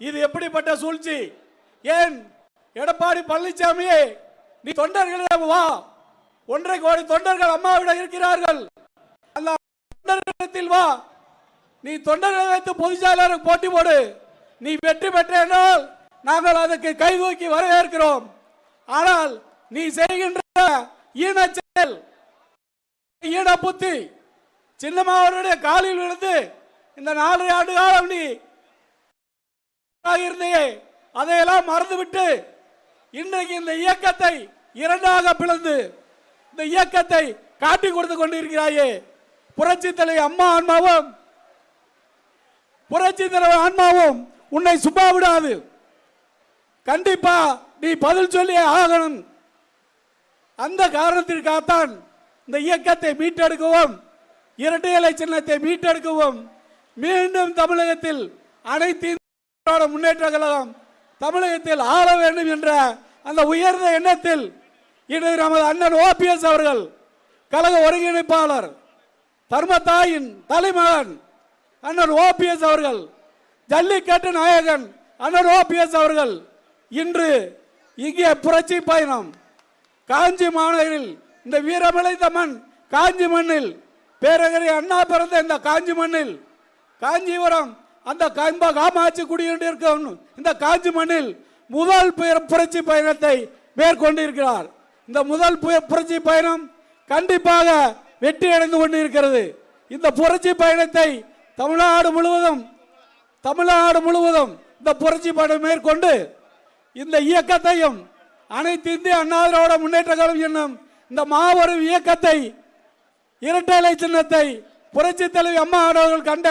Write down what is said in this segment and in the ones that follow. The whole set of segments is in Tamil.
இது எப்படிப்பட்ட சூழ்ச்சி? ஏன் எடப்பாடி பழனிசாமி நீ தொண்டர்களிடம் வா, 1.5 கோடி தொண்டர்கள் அம்மாவிடம் இருக்கிறார்கள், அந்த தொண்டர்களிடத்தில் வா, நீ தொண்டர்களை வைத்து பொதுச் செயலாளருக்கு போட்டி போடு, நீ வெற்றி பெற்றால் நாங்கள் அதற்கு கைதூக்கி வரவேற்கிறோம். ஆனால் நீ செய்கின்ற ஈனச்செயல், ஈன புத்தி, சின்னம்மாவுடைய காலில் விழுந்து இந்த 4 ஆண்டு காலம் நீ இருந்தே அதையெல்லாம் மறந்துவிட்டு இன்றைக்கு இந்த இயக்கத்தை இரண்டாக பிளந்து இந்த இயக்கத்தை காட்டி கொடுத்து கொண்டிருக்கிறாயே. புரட்சி தலைவர் அம்மா ஆன்மாவும் புரட்சி தலைவர் ஆன்மாவும் உன்னை சும்மா விடாது. கண்டிப்பா நீ பதில் சொல்லி ஆகணும். அந்த காரணத்திற்காகத்தான் இந்த இயக்கத்தை மீட்டெடுக்கவும், இரட்டை இலை சின்னத்தை மீட்டெடுக்கவும், மீண்டும் தமிழகத்தில் அனைத்து முன்னேற்ற கழகம் தமிழகத்தில் ஆள வேண்டும் என்ற அந்த உயர்ந்த எண்ணத்தில் இன்று நமது அண்ணன் ஓபிஎஸ் அவர்கள், கழக ஒருங்கிணைப்பாளர், தர்மத்தாயின் தலைமகன் அண்ணன் ஓபிஎஸ் அவர்கள், ஜல்லிக்கட்டு நாயகன் அண்ணன் ஓபிஎஸ் அவர்கள் இன்று இங்கே புரட்சி பயணம் காஞ்சி மாநகரில், இந்த வீரமலைந்த மண் காஞ்சி மண்ணில், பேரறிஞர் அண்ணா பிறந்த இந்த காஞ்சி மண்ணில், காஞ்சிபுரம் அந்த காமாட்சி குடியிருக்கும் இந்த காஞ்சி மண்ணில் முதல் புரட்சி பயணத்தை மேற்கொண்டிருக்கிறார். இந்த முதல் புரட்சி பயணம் கண்டிப்பாக வெற்றி அடைந்து கொண்டிருக்கிறது. இந்த புரட்சி பயணத்தை தமிழ்நாடு முழுவதும் இந்த புரட்சி பயணம் மேற்கொண்டு இந்த இயக்கத்தையும் அனைத்து இந்திய அண்ணா திராவிட முன்னேற்ற கழகம் என்னும் இந்த மாபெரும் இயக்கத்தை, இரட்டை இலை சின்னத்தை புரட்சி தலைவி அம்மா அவர்கள் கண்ட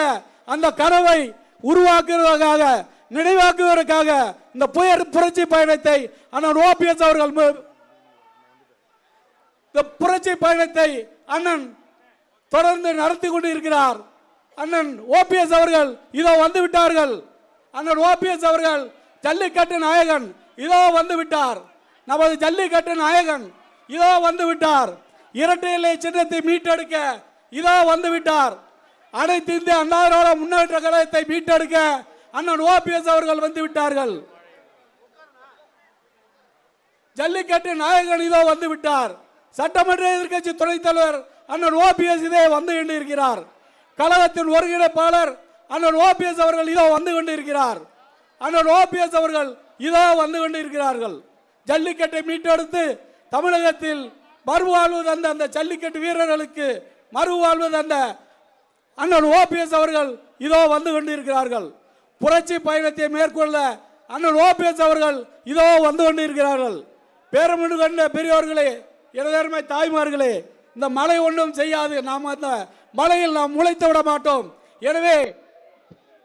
அந்த கனவை உருவாக்குவதற்காக, நினைவாக்குவதற்காக இந்த புரட்சி பயணத்தை அண்ணன் ஓபிஎஸ் அவர்கள் இந்த புரட்சி பயணத்தை அண்ணன் தொடர்ந்து நடத்தி கொண்டிருக்கிறார். அண்ணன் ஓபிஎஸ் அவர்கள் இதோ வந்து விட்டார்கள். அண்ணன் ஓபிஎஸ் அவர்கள் ஜல்லிக்கட்டு நாயகன் இதோ வந்து விட்டார். நமது ஜல்லிக்கட்டு நாயகன் இதோ வந்து விட்டார். இரட்டை இலை சின்னத்தை மீட்டெடுக்க இதோ வந்து விட்டார். அனைத்து இந்திய அண்ணா திராவிட முன்னேற்ற கழகத்தை மீட்டெடுக்க அண்ணன் ஓபிஎஸ் அவர்கள் வந்து விட்டார்கள். ஜல்லிக்கட்டு நாயகன் இதோ வந்து விட்டார். சட்டமன்ற எதிர்க்கட்சி துணைத் தலைவர் அண்ணன் ஓபிஎஸ் இதே வந்து கொண்டிருக்கிறார். கழகத்தின் ஒருங்கிணைப்பாளர் அண்ணன் ஓபிஎஸ் அவர்கள் இதோ வந்து கொண்டிருக்கிறார். அண்ணன் ஓபிஎஸ் அவர்கள் இதோ வந்து கொண்டிருக்கிறார்கள். ஜல்லிக்கட்டை மீட்டெடுத்து தமிழகத்தில் மறுவாழ்வு தந்த அந்த ஜல்லிக்கட்டு வீரர்களுக்கு மறுவாழ்வு தந்த அண்ணன் ஓபிஎஸ் அவர்கள் இதோ வந்து கொண்டிருக்கிறார்கள். புரட்சி பயணத்தை மேற்கொள்ள அண்ணன் ஓபிஎஸ் அவர்கள் இதோ வந்து கொண்டிருக்கிறார்கள். பேரமுண்டு கண்ட பெரியவர்களே, எனதருமை தாய்மார்களே, இந்த மழை ஒன்றும் செய்யாது. நாம் அந்த மழையில் நாம் முளைத்து விட மாட்டோம். எனவே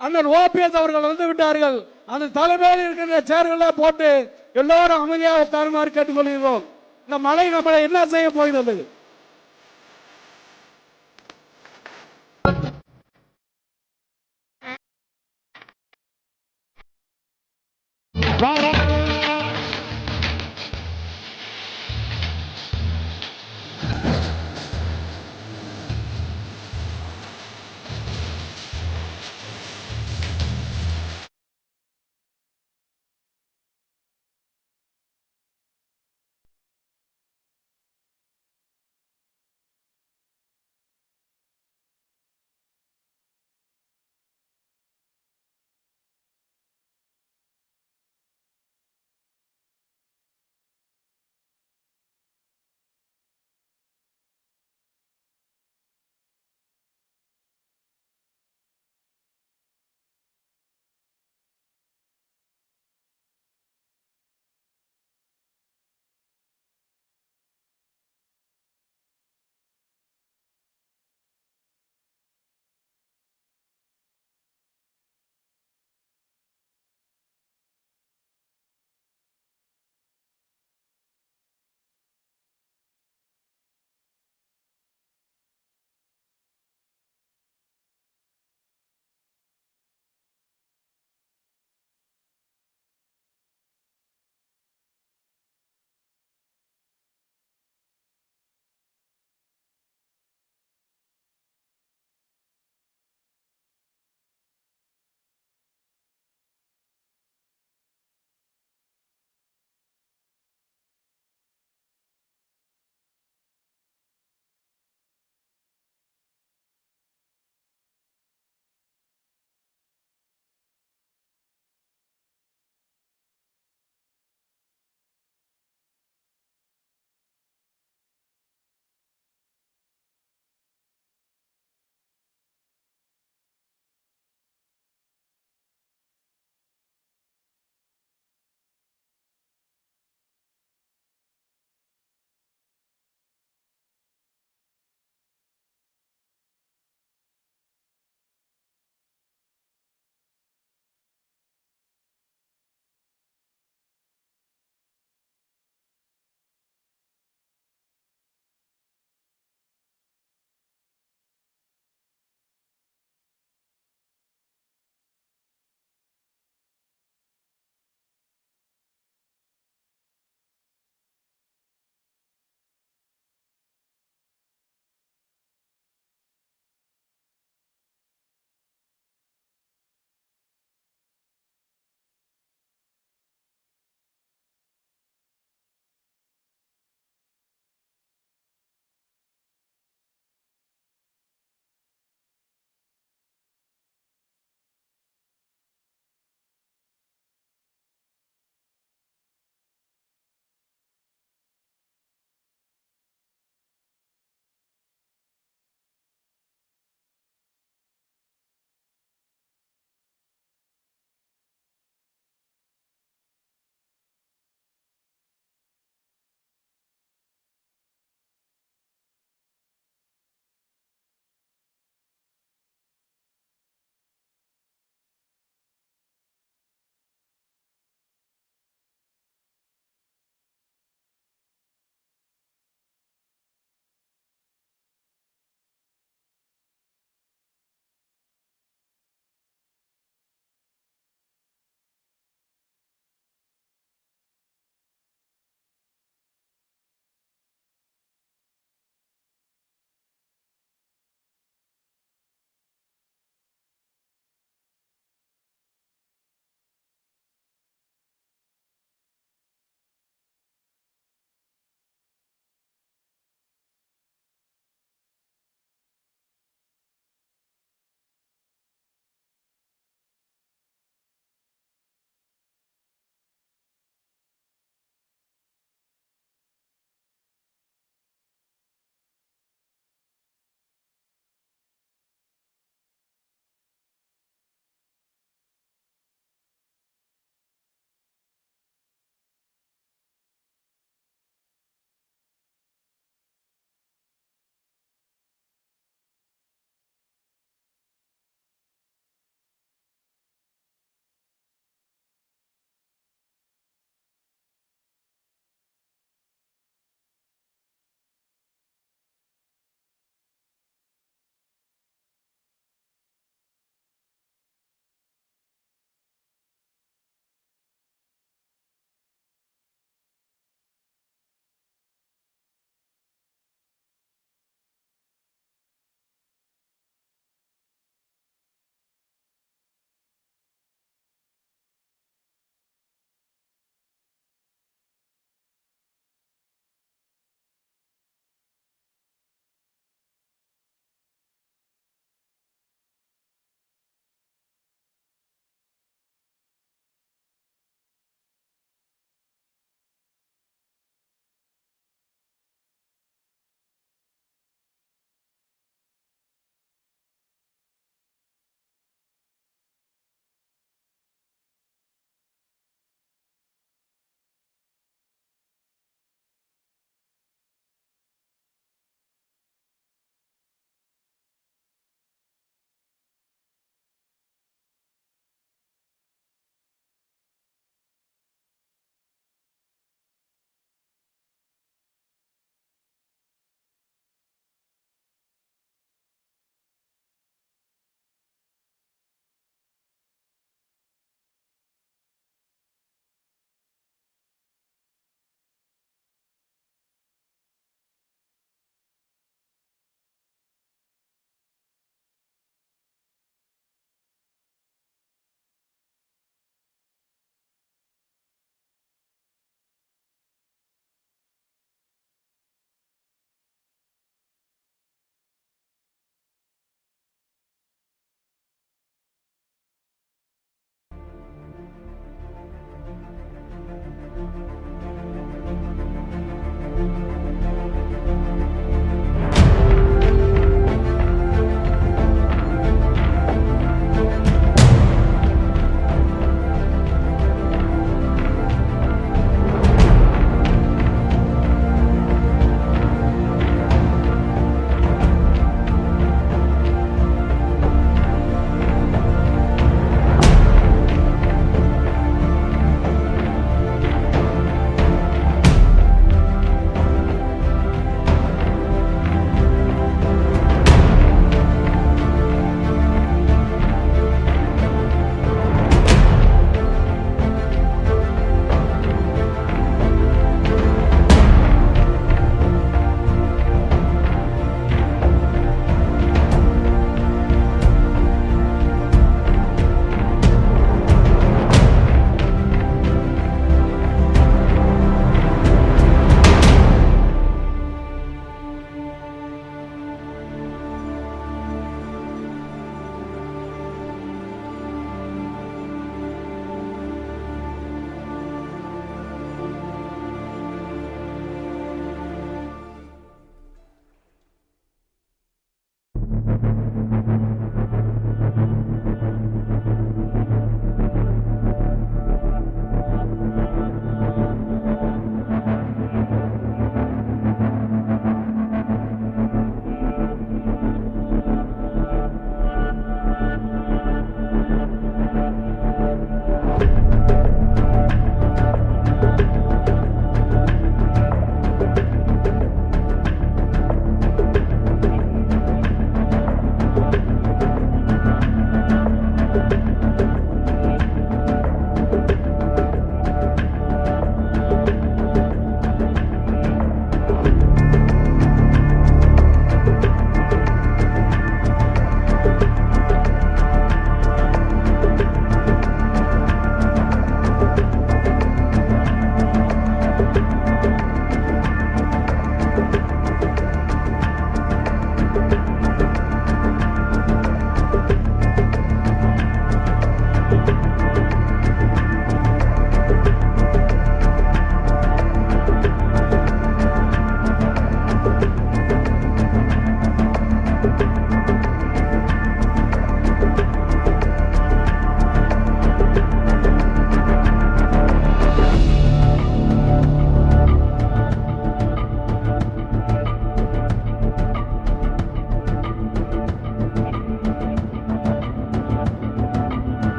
அண்ணன் ஓபிஎஸ் அவர்கள் வந்து விட்டார்கள். அந்த தலைமையில் இருக்கின்ற சேர்களை போட்டு எல்லோரும் அமைதியாக தருமாறு கேட்டுக்கொள்கிறோம். இந்த மழை நம்மளை என்ன செய்ய போகிறது?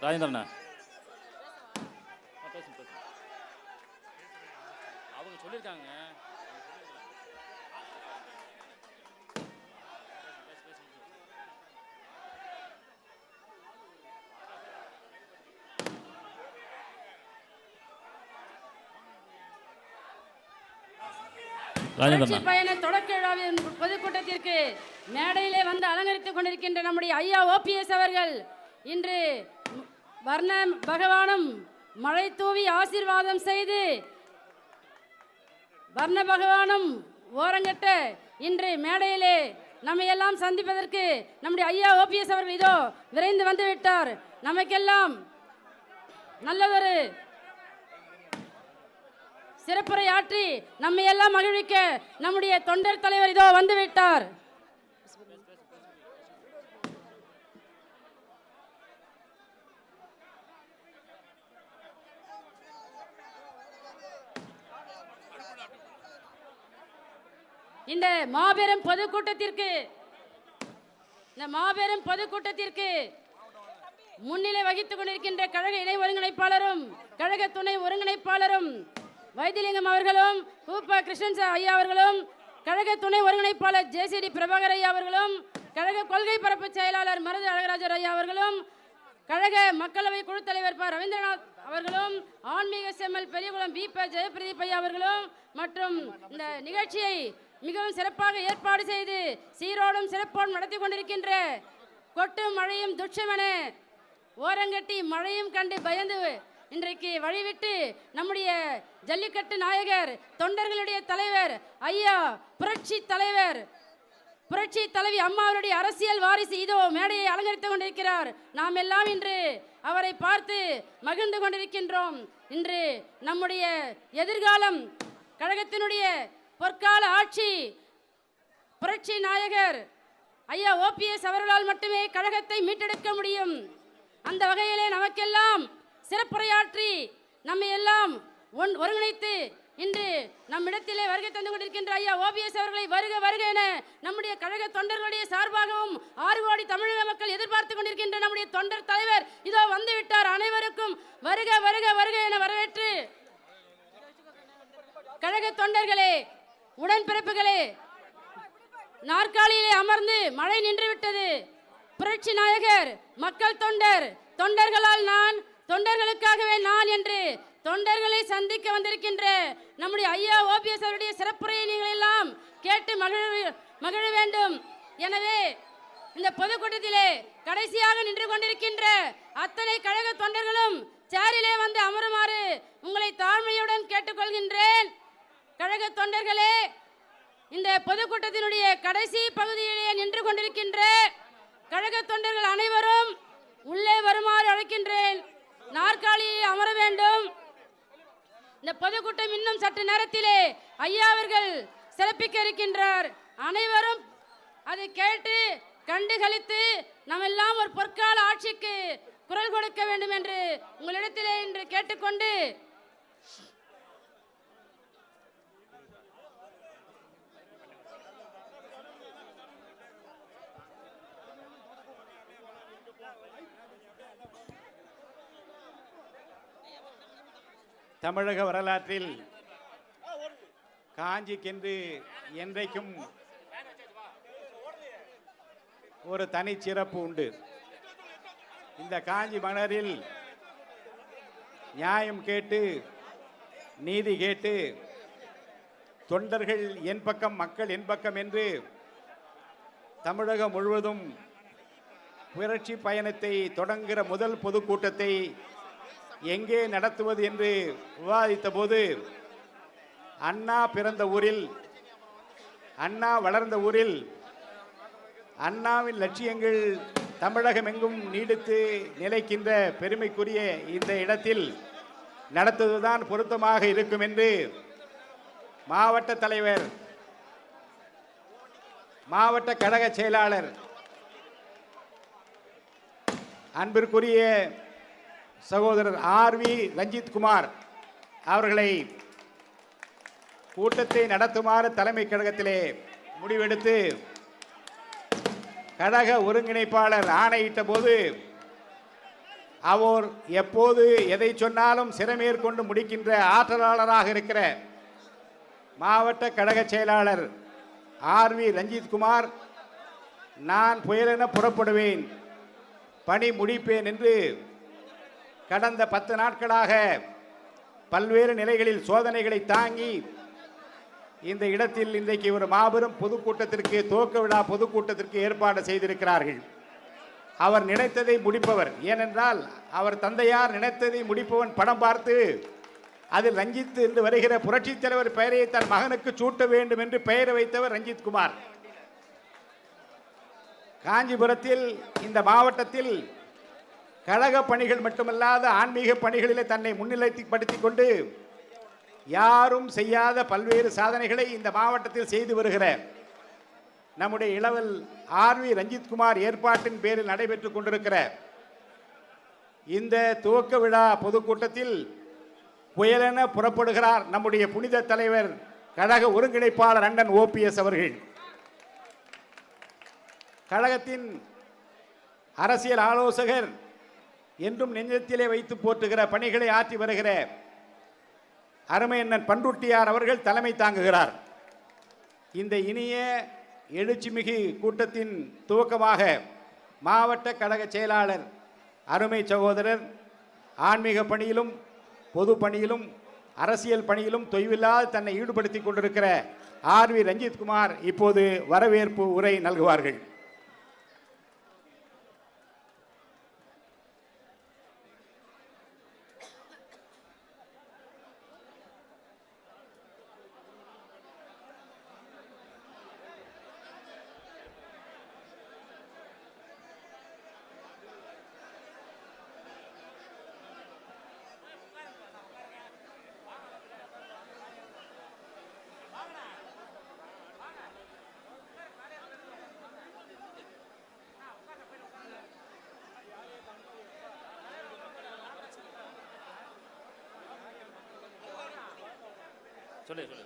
ராஜேந்திரண்ணா அவங்க சொல்லியிருக்காங்க. பயண தொடக்க விழாவின் பொதுக்கூட்டத்திற்கு மேடையிலே வந்து அலங்கரித்துக் கொண்டிருக்கின்ற நம்முடைய ஐயா OPS அவர்கள் இன்று வர்ண பகவானும் மழை தூவி ஆசீர்வாதம் செய்து வர்ண பகவானும் ஓரங்கட்ட இன்று மேடையிலே நம்மையெல்லாம் சந்திப்பதற்கு நம்முடைய ஐயா OPS அவர்கள் இதோ விரைந்து வந்து விட்டார். நமக்கெல்லாம் நல்லதொரு சிறப்புரை ஆற்றி நம்மை எல்லாம் மகிழ்விக்க நம்முடைய தொண்டர் தலைவர் இதோ வந்துவிட்டார். இந்த மாபெரும் பொதுக்கூட்டத்திற்கு முன்னிலை வகித்துக் கொண்டிருக்கின்ற கழக இணை ஒருங்கிணைப்பாளரும் கழக துணை ஒருங்கிணைப்பாளரும் வைத்திலிங்கம் அவர்களும் கூப்ப கிருஷ்ணன் ஐயா அவர்களும் கழக துணை ஒருங்கிணைப்பாளர் JCD பிரபாகர் ஐயா அவர்களும் கழக கொள்கை பரப்பு செயலாளர் மருது அழகராஜர் ஐயா அவர்களும் கழக மக்களவை குழு தலைவர் ரவீந்திரநாத் அவர்களும் ஆன்மீக செம்மல் பெரியகுளம் BP ஜெயபிரதீப் ஐயா அவர்களும் மற்றும் இந்த நிகழ்ச்சியை மிகவும் சிறப்பாக ஏற்பாடு செய்து சீரோடும் சிறப்போடும் நடத்தி கொண்டிருக்கின்ற கொட்டும் மழையும் துட்சமென ஓரங்கட்டி மழையும் கண்டு பயந்து இன்றைக்கு வழிவிட்டு நம்முடைய ஜல்லிக்கட்டு நாயகர் தொண்டர்களுடைய தலைவர் ஐயா புரட்சி தலைவி அம்மாவுடைய அரசியல் வாரிசு இதோ மேடையை அலங்கரித்துக் கொண்டிருக்கிறார். நாம் எல்லாம் இன்று அவரை பார்த்து மகிழ்ந்து கொண்டிருக்கின்றோம். இன்று நம்முடைய எதிர்காலம் கழகத்தினுடைய பொற்கால ஆட்சி புரட்சி நாயகர் ஐயா OPS அவர்களால் மட்டுமே கழகத்தை மீட்டெடுக்க முடியும். அந்த வகையிலே நமக்கெல்லாம் சிறப்புரையாற்றி நம்மை எல்லாம் ஒருங்கிணைத்து இன்று நம்மிடத்திலே வருகை தந்து கொண்டிருக்கின்ற ஐயா OPS அவர்களை வருக வருக என நம்முடைய கழக தொண்டர்களுடைய சார்பாகவும் 6 கோடி தமிழக மக்கள் எதிர்பார்த்து கொண்டிருக்கின்ற நம்முடைய தொண்டர் தலைவர் இதோ வந்துவிட்டார். அனைவருக்கும் வருக வருக வருக என வரவேற்று கழக தொண்டர்களே, உடன்பிறப்புகளே, நாற்காலியிலே அமர்ந்து மழை நின்றுவிட்டது. புரட்சி நாயகர் மக்கள் தொண்டர்களால் நான் தொண்டர்களுக்காகவே நான் என்று தொண்டர்களை சந்திக்க வந்திருக்கின்ற நம்முடைய ஐயா OPS அவருடைய சிறப்புரையை நீங்கள் எல்லாம் கேட்டு மகிழ வேண்டும். எனவே இந்த பொதுக்கூட்டத்திலே கடைசியாக நின்று கொண்டிருக்கின்ற அத்தனை கழக தொண்டர்களும் சேரிலே வந்து அமருமாறு உங்களை தாழ்மையுடன் கேட்டுக்கொள்கின்றேன். கழக தொண்டர்களே, இந்த பொதுக்கூட்டத்தினுடைய கடைசி பகுதியிலே நின்று கொண்டிருக்கின்ற கழக தொண்டர்கள் அனைவரும் உள்ளே வருமாறு அழைக்கின்றேன். நாற்காலியில் அமர வேண்டும். இந்த பொதுக்கூட்டம் இன்னும் சற்று நேரத்திலே ஐயா அவர்கள் சிறப்பிக்க இருக்கின்றார். அனைவரும் அதை கேட்டு கண்டுகளித்து நாம் எல்லாம் ஒரு பொற்கால ஆட்சிக்கு குரல் கொடுக்க வேண்டும் என்று உங்களிடத்திலே இன்று கேட்டுக்கொண்டு தமிழக வரலாற்றில் காஞ்சிக்கென்று என்றைக்கும் ஒரு தனிச்சிறப்பு உண்டு. இந்த காஞ்சி மலரில் நியாயம் கேட்டு நீதி கேட்டு தொண்டர்கள் என் பக்கம் மக்கள் என் பக்கம் என்று தமிழகம் முழுவதும் புரட்சி பயணத்தை தொடங்குகிற முதல் பொதுக்கூட்டத்தை எங்கே நடத்துவது என்று விவாதித்த போது அண்ணா பிறந்த ஊரில், அண்ணா வளர்ந்த ஊரில், அண்ணாவின் லட்சியங்கள் தமிழகம் எங்கும் நீடித்து நிலைக்கின்ற பெருமைக்குரிய இந்த இடத்தில் நடத்துவதுதான் பொருத்தமாக இருக்கும் என்று மாவட்ட தலைவர், மாவட்ட கழக செயலாளர் அன்பிற்குரிய சகோதரர் RV ரஞ்சித் குமார் அவர்களை கூட்டத்தை நடத்துமாறு தலைமை கழகத்திலே முடிவெடுத்து கழக ஒருங்கிணைப்பாளர் ஆணையிட்ட போது அவர் எப்போது எதை சொன்னாலும் சிறமேற்கொண்டு முடிக்கின்ற ஆற்றலாளராக இருக்கிற மாவட்ட கழக செயலாளர் ஆர்வி ரஞ்சித்குமார், நான் புயலென புறப்படுவேன், பணி முடிப்பேன் என்று கடந்த 10 நாட்களாக பல்வேறு நிலைகளில் சோதனைகளை தாங்கி இந்த இடத்தில் இன்றைக்கு ஒரு மாபெரும் பொதுக்கூட்டத்திற்கு, துவக்க விழா பொதுக்கூட்டத்திற்கு ஏற்பாடு செய்திருக்கிறார்கள். அவர் நினைத்ததை முடிப்பவர். ஏனென்றால் அவர் தந்தையார் நினைத்ததை முடிப்பவன் படம் பார்த்து அதில் ரஞ்சித் என்று வருகிற புரட்சித் தலைவர் பெயரை தன் மகனுக்கு சூட்ட வேண்டும் என்று பெயர் வைத்தவர் ரஞ்சித்குமார். காஞ்சிபுரத்தில், இந்த மாவட்டத்தில் கழக பணிகள் மட்டுமல்லாத ஆன்மீக பணிகளிலே தன்னை முன்னிலைப்படுத்திக் கொண்டு யாரும் செய்யாத பல்வேறு சாதனைகளை இந்த மாவட்டத்தில் செய்து வருகிற நம்முடைய இளவல் ஆர்வி ரஞ்சித்குமார் ஏற்பாட்டின் பேரில் நடைபெற்றுக் கொண்டிருக்கிற இந்த துவக்க விழா பொதுக்கூட்டத்தில் புயலென புறப்படுகிறார் நம்முடைய புனித தலைவர் கழக ஒருங்கிணைப்பாளர் அண்ணன் OPS அவர்கள். கழகத்தின் அரசியல் ஆலோசகர், என்றும் நெஞ்சத்திலே வைத்து போற்றுகிற பணிகளை ஆற்றி வருகிற அருமை அண்ணன் பண்ருட்டியார் அவர்கள் தலைமை தாங்குகிறார். இந்த இனிய எழுச்சிமிகு கூட்டத்தின் துவக்கமாக மாவட்ட கழக செயலாளர் அருமை சகோதரர் ஆன்மீக பணியிலும் பொது பணியிலும் அரசியல் பணியிலும் தொய்வில்லாது தன்னை ஈடுபடுத்திக் கொண்டிருக்கிற ஆர்வி ரஞ்சித்குமார் இப்போது வரவேற்பு உரை நல்குவார்கள். சொல்லு சொல்லு.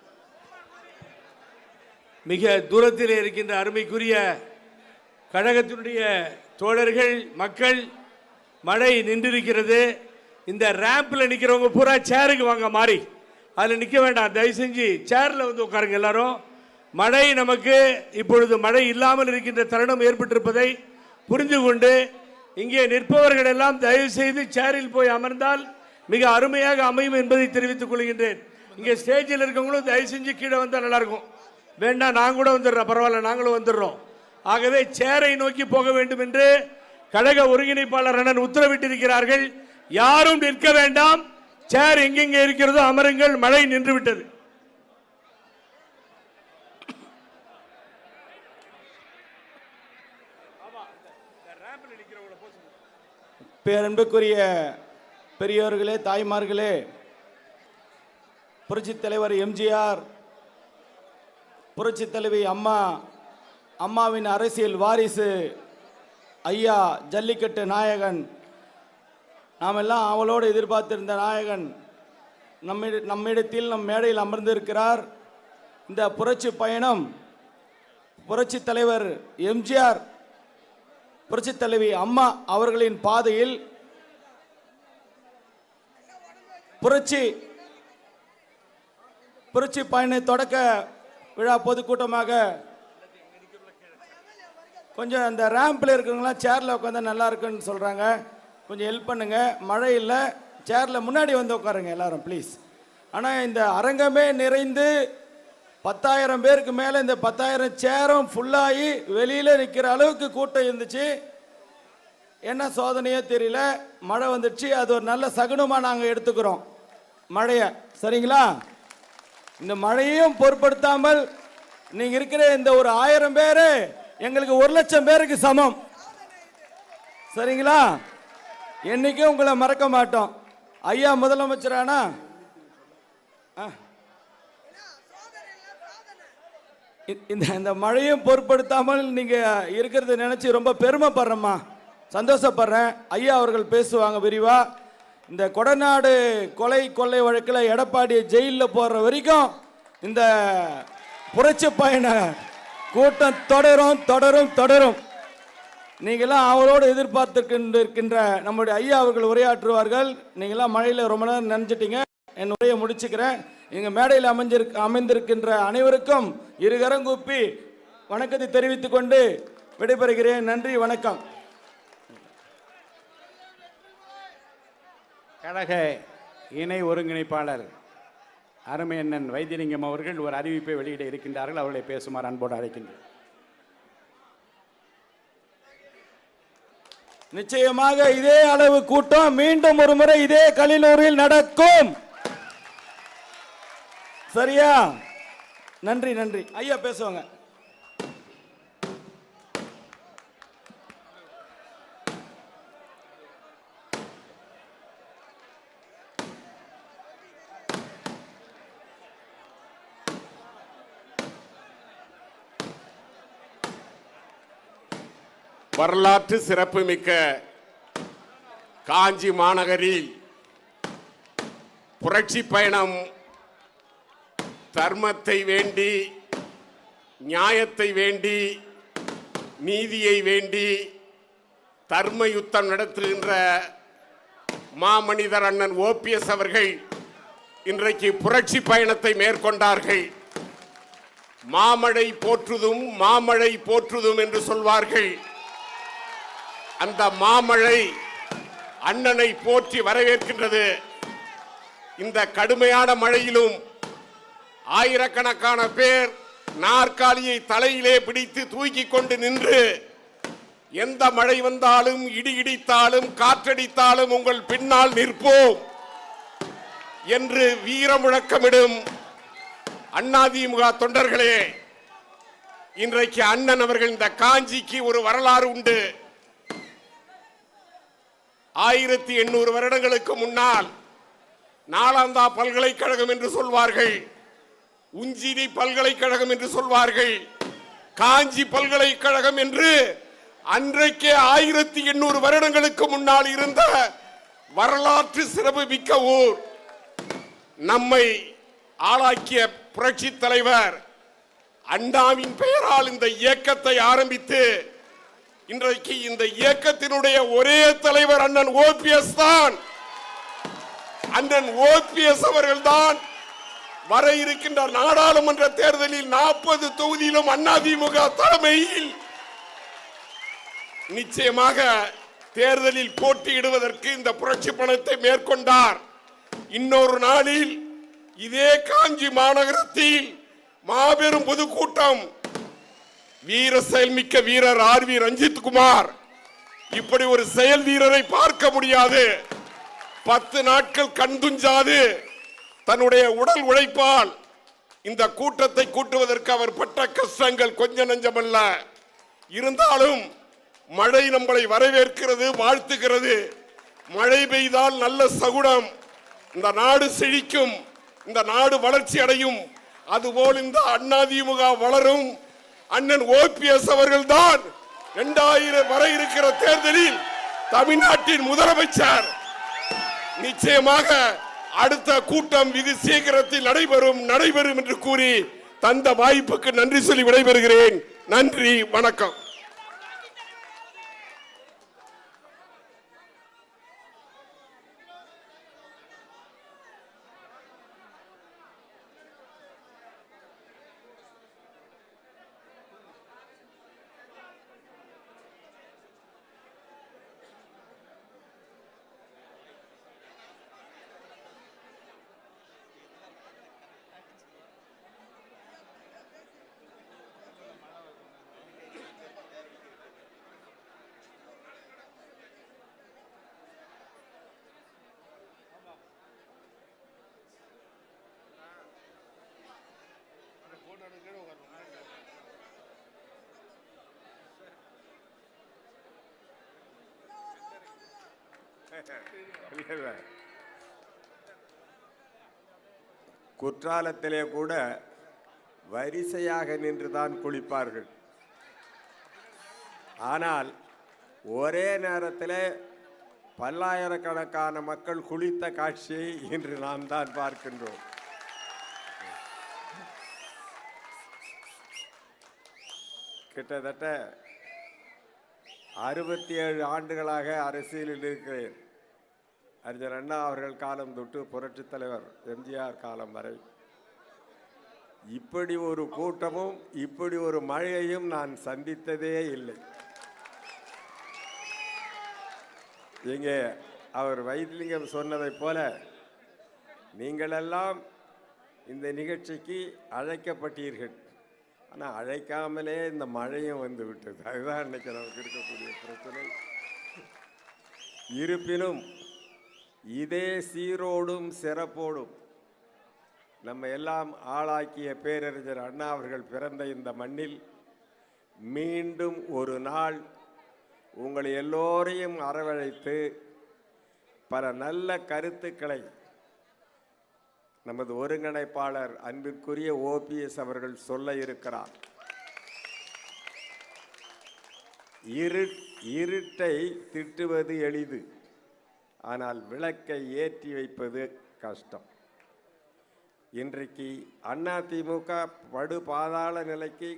மிக தூரத்தில் இருக்கின்ற அருமைக்குரிய கழகத்தினுடைய தோழர்கள், மக்கள், மழை நின்றிருக்கிறது. இந்த ரேம்பில் நிற்கிறவங்க பூரா சேருக்கு வாங்க, மாறி அதில் நிற்க வேண்டாம், தயவு செஞ்சு சேரில் வந்து உட்காருங்க எல்லாரும். மழை நமக்கு இப்பொழுது மழை இல்லாமல் இருக்கின்ற தருணம் ஏற்பட்டிருப்பதை புரிந்து கொண்டு இங்கே நிற்பவர்கள் எல்லாம் தயவு செய்து சேரில் போய் அமர்ந்தால் மிக அருமையாக அமையும் என்பதை தெரிவித்துக் கொள்கின்றேன். இங்கே ஸ்டேஜில் இருக்கவங்களும் தயவு செஞ்சு கீழே வந்தால் நல்லாயிருக்கும். வேண்டாம், நான் கூட வந்துடுறேன், பரவாயில்ல, நாங்களும் வந்துடுறோம். ஆகவே சேரை நோக்கி போக வேண்டும் என்று கழக ஒருங்கிணைப்பாளர் அண்ணன் உத்தரவிட்டிருக்கிறார்கள். யாரும் நிற்க வேண்டாம், சேர் எங்கெங்கே இருக்கிறதோ அமருங்கள், மழை நின்று விட்டது. பேரன்புக்குரிய பெரியோர்களே, தாய்மார்களே, புரட்சித் தலைவர் எம்ஜிஆர், புரட்சித் தலைவி அம்மா, அம்மாவின் அரசியல் வாரிசு ஐயா ஜல்லிக்கட்டு நாயகன், நாம் எல்லாம் அவளோடு எதிர்பார்த்திருந்த நாயகன் நம்மிடத்தில், நம் மேடையில் அமர்ந்திருக்கிறார். இந்த புரட்சி பயணம் புரட்சித் தலைவர் எம்ஜிஆர், புரட்சித் தலைவி அம்மா அவர்களின் பாதையில் புரட்சி பயண தொடக்க விழா பொதுக்கூட்டமாக கொஞ்சம் அந்த ரேம்பில் இருக்கிறவங்களாம் சேரில் உட்காந்து நல்லா இருக்குன்னு சொல்கிறாங்க. கொஞ்சம் ஹெல்ப் பண்ணுங்க. மழை இல்லை, சேரில் முன்னாடி வந்து உட்காருங்க எல்லாரும் ப்ளீஸ். ஆனால் இந்த அரங்கமே நிறைந்து 10,000 பேருக்கு மேலே, இந்த 10,000 சேரும் ஃபுல்லாகி வெளியில் நிற்கிற அளவுக்கு கூட்டம் இருந்துச்சு. என்ன சோதனையோ தெரியல, மழை வந்துடுச்சு. அது ஒரு நல்ல சகுனமாக நாங்கள் எடுத்துக்கிறோம் மழையை, சரிங்களா? இந்த மழையையும் பொருட்படுத்தாமல் நீங்கள் இருக்கிற இந்த ஒரு 1000 பேர் எங்களுக்கு 1,00,000 பேருக்கு சமம், சரிங்களா? என்னைக்கும் உங்களை மறக்க மாட்டோம். ஐயா முதலமைச்சரானா இந்த மழையும் பொருட்படுத்தாமல் நீங்கள் இருக்கிறத நினச்சி ரொம்ப பெருமைப்படுறேம்மா, சந்தோஷப்படுறேன். ஐயா அவர்கள் பேசுவாங்க விரிவா. இந்த கொடநாடு கொலை கொள்ளை வழக்கில் எடப்பாடியை ஜெயிலில் போடுற வரைக்கும் இந்த புரட்சி பயண கூட்டம் தொடரும் தொடரும் தொடரும். நீங்களாம் அவரோடு எதிர்பார்த்துக்கின்ற நம்முடைய ஐயா அவர்கள் உரையாற்றுவார்கள். நீங்களாம் மழையில் ரொம்ப நேரம் நினைச்சிட்டீங்க. என் உரையை முடிச்சுக்கிறேன். எங்கள் மேடையில் அமைந்திருக்கின்ற அனைவருக்கும் இருகரங்கூப்பி வணக்கத்தை தெரிவித்துக் கொண்டு விடைபெறுகிறேன். நன்றி, வணக்கம். கழக இணை ஒருங்கிணைப்பாளர் அருமை அண்ணன் வைத்தியலிங்கம் அவர்கள் ஒரு அறிவிப்பை வெளியிட இருக்கின்றார்கள். அவர்களை பேசுமாறு அன்போடு அழைக்கின்றேன். நிச்சயமாக இதே அளவு கூட்டம் மீண்டும் ஒரு முறை இதே கலிலூரில் நடக்கும். சரியா? நன்றி, நன்றி. ஐயா பேசுவாங்க. வரலாற்று சிறப்புமிக்க காஞ்சி மாநகரில் புரட்சி பயணம் தர்மத்தை வேண்டி, நியாயத்தை வேண்டி, நீதியை வேண்டி தர்ம யுத்தம் நடத்துகின்ற மாமனிதர் அண்ணன் ஓபிஎஸ் அவர்கள் இன்றைக்கு புரட்சி பயணத்தை மேற்கொண்டார்கள். மாமழை போற்றுதும் மாமழை போற்றுதும் என்று சொல்வார்கள். அந்த மாமழை அண்ணனை போற்றி வரவேற்கின்றது. இந்த கடுமையான மழையிலும் ஆயிரக்கணக்கான பேர் நாற்காலியை தலையிலே பிடித்து தூக்கி கொண்டு நின்று, எந்த மழை வந்தாலும், இடி இடித்தாலும், காற்றடித்தாலும் உங்கள் பின்னால் நிற்போம் என்று வீர முழக்கமிடும் அதிமுக தொண்டர்களே, இன்றைக்கு அண்ணன் அவர்கள் இந்த காஞ்சிக்கு ஒரு வரலாறு உண்டு. 1800 வருடங்களுக்கு முன்னால் நாலந்தா பல்கலைக்கழகம் என்று சொல்வார்கள், உஞ்சினி பல்கலைக்கழகம் என்று சொல்வார்கள், காஞ்சி பல்கலைக்கழகம் என்று அன்றைக்கே 1800 வருடங்களுக்கு முன்னால் இருந்த வரலாற்று சிறப்பு மிக்க ஊர். நம்மை ஆளாக்கிய புரட்சி தலைவர் அண்ணாவின் பெயரால் இந்த இயக்கத்தை ஆரம்பித்து இன்றைக்கு இந்த இயக்கத்தினுடைய ஒரே தலைவர் அண்ணன் ஓபிஎஸ் தான். அண்ணன் ஓபிஎஸ் அவர்கள் தான் வர இருக்கின்ற நாடாளுமன்ற தேர்தலில் 40 தொகுதியிலும் அதிமுக தலைமையில் நிச்சயமாக தேர்தலில் போட்டியிடுவதற்கு இந்த புரட்சி பணத்தை மேற்கொண்டார். இன்னொரு நாளில் இதே காஞ்சி மாநகரத்தில் மாபெரும் பொதுக்கூட்டம், வீர செயல்மிக்க வீரர் ஆர்வி ரஞ்சித் குமார், இப்படி ஒரு செயல் வீரரை பார்க்க முடியாது. 10 நாட்கள் கண் துஞ்சாது தன்னுடைய உடல் உழைப்பால் இந்த கூட்டத்தை கூட்டுவதற்கு அவர் பட்ட கஷ்டங்கள் கொஞ்ச நஞ்சமல்ல. இருந்தாலும் மழை நம்மளை வரவேற்கிறது, வாழ்த்துகிறது. மழை பெய்தால் நல்ல சகுனம், இந்த நாடு செழிக்கும், இந்த நாடு வளர்ச்சி அடையும். அதுபோல் இந்த அதிமுக வளரும். அண்ணன் ஓபிஎஸ் அவர்கள் தான் 2000 வர இருக்கிற தேர்தலில் தமிழ்நாட்டின் முதலமைச்சர். நிச்சயமாக அடுத்த கூட்டம் வெகு சீக்கிரத்தில் நடைபெறும் என்று கூறி தந்த வாய்ப்புக்கு நன்றி சொல்லி விடைபெறுகிறேன். நன்றி, வணக்கம். குற்றாலத்திலே கூட வரிசையாக நின்றுதான் குளிப்பார்கள். ஆனால் ஒரே நேரத்தில் பல்லாயிரக்கணக்கான மக்கள் குளித்த காட்சியை இன்று நாம் தான் பார்க்கின்றோம். கிட்டத்தட்ட 67 ஆண்டுகளாக அரசியலில் இருக்கிறேன். அறிஞர் அண்ணா அவர்கள் காலம் தொட்டு புரட்சித் தலைவர் எம்ஜிஆர் காலம் வரை இப்படி ஒரு கூட்டமும் இப்படி ஒரு மழையையும் நான் சந்தித்ததே இல்லை. இங்கே அவர் வைத்திலிங்கம் சொன்னதைப் போல நீங்களெல்லாம் இந்த நிகழ்ச்சிக்கு அழைக்கப்பட்டீர்கள். ஆனால் அழைக்காமலே இந்த மழையும் வந்து விட்டது. அதுதான் இன்னைக்கு நமக்கு இருக்கக்கூடிய பிரச்சனை. இருப்பினும் இதே சீரோடும் சிறப்போடும் நம்ம எல்லாம் ஆளாக்கிய பேரறிஞர் அண்ணா அவர்கள் பிறந்த இந்த மண்ணில் மீண்டும் ஒரு நாள் உங்களை எல்லோரையும் அரவழைத்து பல நல்ல கருத்துக்களை நமது ஒருங்கிணைப்பாளர் அன்பிற்குரிய OPS அவர்கள் சொல்ல இருக்கிறார். இருட்டை திட்டுவது எளிது, ஆனால் விளக்கை ஏற்றி வைப்பது கஷ்டம். இன்றைக்கு அதிமுக படு பாதாள நிலைக்கு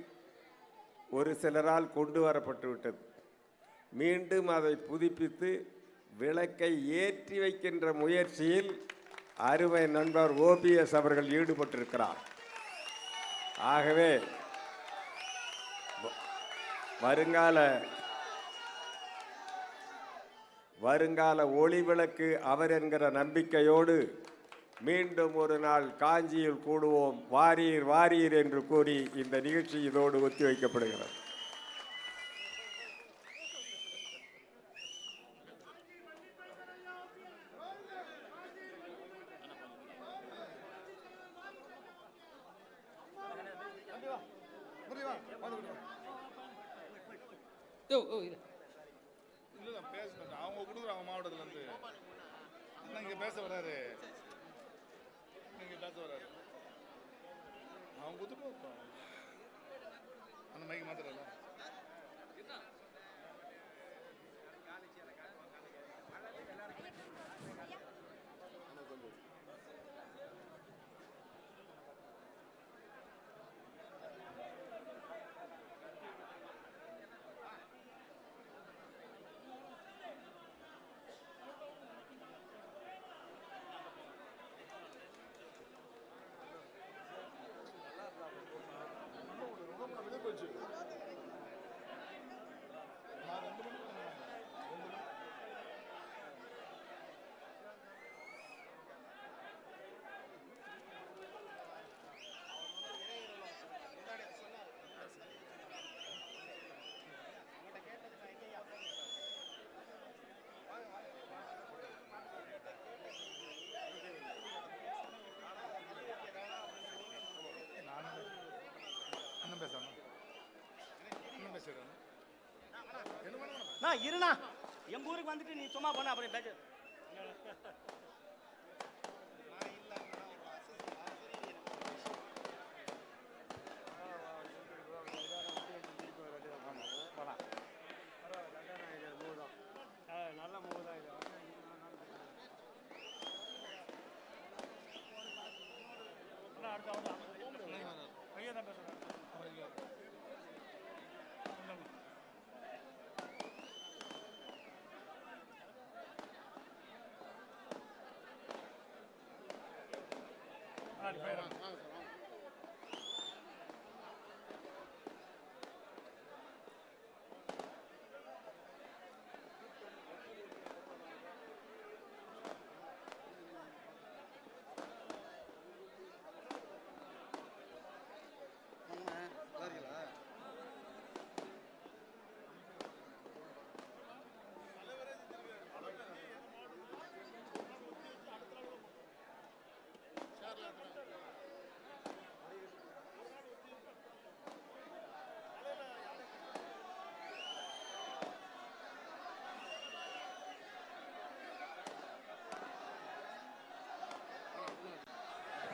ஒரு சிலரால் கொண்டு வரப்பட்டு விட்டது. மீண்டும் அதை புதுப்பித்து விளக்கை ஏற்றி வைக்கின்ற முயற்சியில் அருமை நண்பர் OPS அவர்கள் ஈடுபட்டிருக்கிறார். ஆகவே வருங்கால ஒளிவிளக்கு அவர் என்கிற நம்பிக்கையோடு மீண்டும் ஒரு நாள் காஞ்சியில் கூடுவோம். வாரீர் வாரீர் என்று கூறி இந்த நிகழ்ச்சி இதோடு ஒத்திவைக்கப்படுகிறது. அவங்க கொடுக்குறாங்க மாவட்டத்துல இருந்து இங்க பேச வராரு. அவங்க கொடுத்துட்டு அந்த மைக்கு மாத்திரல. இருண்ணா எங்க ஊருக்கு வந்துட்டு நீ சும்மா போன அப்புறம் பேச. நல்ல மூதான் இது. அடுத்த கையை தான் பேசுறேன்.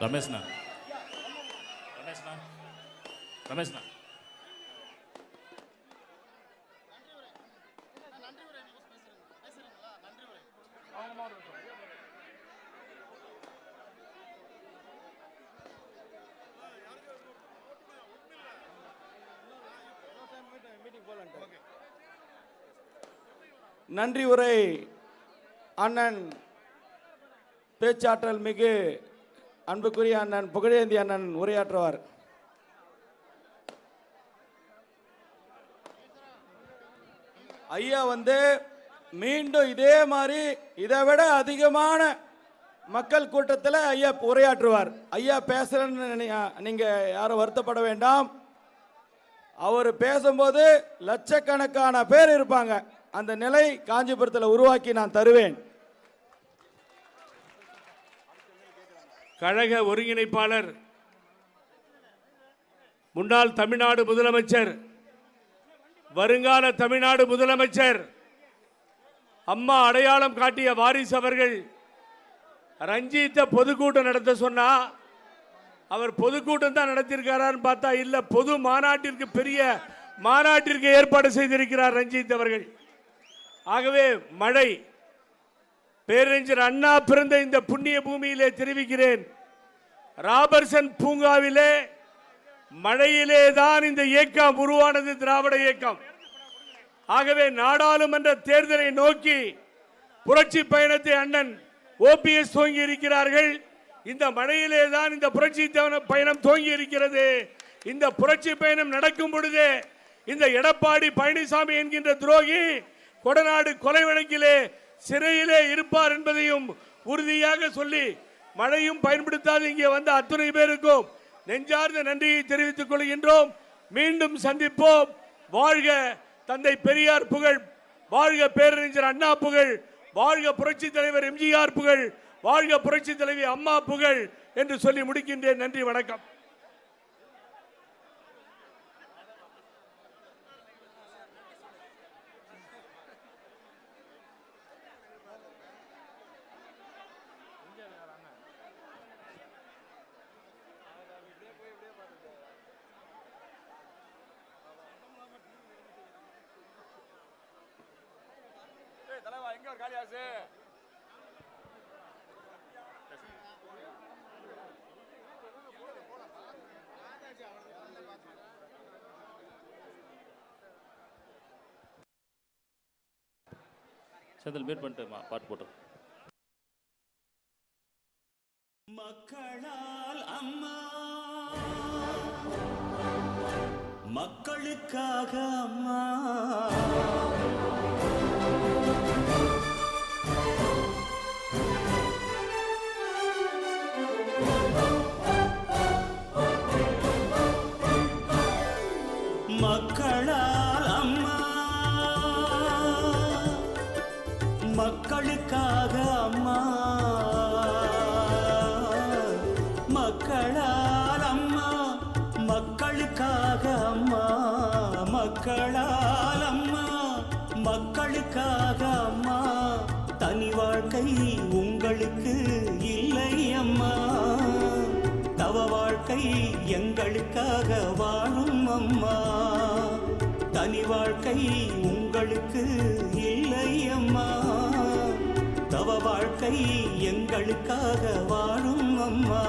ரமேஷ்ண்ணா ரமேஷ்ண்ணா மீட்டிங் போகலான்ட்டு. நன்றி உரை அண்ணன் பேச்சாற்றல் மிகு அன்புக்குரிய அண்ணன் புகழேந்தி அண்ணன் உரையாற்றுவார். ஐயா மீண்டும் இதே மாதிரி இதை விட அதிகமான மக்கள் கூட்டத்தில் ஐயா உரையாற்றுவார். ஐயா பேசுறேன்னு நீங்க யாரும் வருத்தப்பட வேண்டாம். அவர் பேசும்போது லட்சக்கணக்கான பேர் இருப்பாங்க. அந்த நிலை காஞ்சிபுரத்தில் உருவாக்கி நான் தருவேன். கழக ஒருங்கிணைப்பாளர் முன்னாள் தமிழ்நாடு முதலமைச்சர், வருங்கால தமிழ்நாடு முதலமைச்சர் அம்மா அடையாளம் காட்டிய வாரிசு அவர்கள் ரஞ்சித்த பொதுக்கூட்டம் நடத்த சொன்னா அவர் பொதுக்கூட்டம் தான் நடத்தியிருக்காரான்னு பார்த்தா இல்ல, பொது மாநாட்டிற்கு, பெரிய மாநாட்டிற்கு ஏற்பாடு செய்திருக்கிறார் ரஞ்சித் அவர்கள். ஆகவே மழை, பேரறிஞர் அண்ணா பிறந்த இந்த புண்ணிய பூமியிலே தெரிவிக்கிறேன், ராபர்சன் பூங்காவிலே மழையிலே தான் இந்த இயக்கம் உருவானது, திராவிட இயக்கம். ஆகவே நாடாளுமன்ற தேர்தலை நோக்கி புரட்சி பயணத்தை அண்ணன் ஓபிஎஸ் துவங்கி இருக்கிறார்கள். இந்த மழையிலே தான் இந்த புரட்சி பயணம் துவங்கி இருக்கிறது. இந்த புரட்சி பயணம் நடக்கும் பொழுது இந்த எடப்பாடி பழனிசாமி என்கின்ற துரோகி கொடநாடு கொலை வழக்கிலே சிறையிலே இருப்பார் என்பதையும் உறுதியாக சொல்லி, மழையும் பயன்படுத்தாது இங்கே வந்த அத்துணை பேருக்கும் நெஞ்சார்ந்த நன்றியை தெரிவித்துக் கொள்கின்றோம். மீண்டும் சந்திப்போம். வாழ்க தந்தை பெரியார் புகழ், வாழ்க பேரறிஞர் அண்ணா புகழ், வாழ்க புரட்சி தலைவர் எம்ஜிஆர் புகழ், வாழ்க புரட்சி தலைவி அம்மா புகழ் என்று சொல்லி முடிக்கின்றேன். நன்றி, வணக்கம். செந்தில் மீட் பண்ணிட்டு பாட்டு போட்டு. மக்களால் அம்மா, மக்களுக்காக அம்மா, மக்களால் அம்மா, மக்களுக்காக அம்மா, மக்களால் அம்மா, மக்களுக்காக அம்மா, மக்களால் அம்மா, மக்களுக்காக அம்மா. தனி வாழ்க்கை உங்களுக்கு இல்லை அம்மா, தவ வாழ்க்கை எங்களுக்காக வாழும் அம்மா. தனி வாழ்க்கை உங்களுக்கு இல்லை அம்மா, தவ வாழ்க்கை எங்களுக்காக வாழும் அம்மா.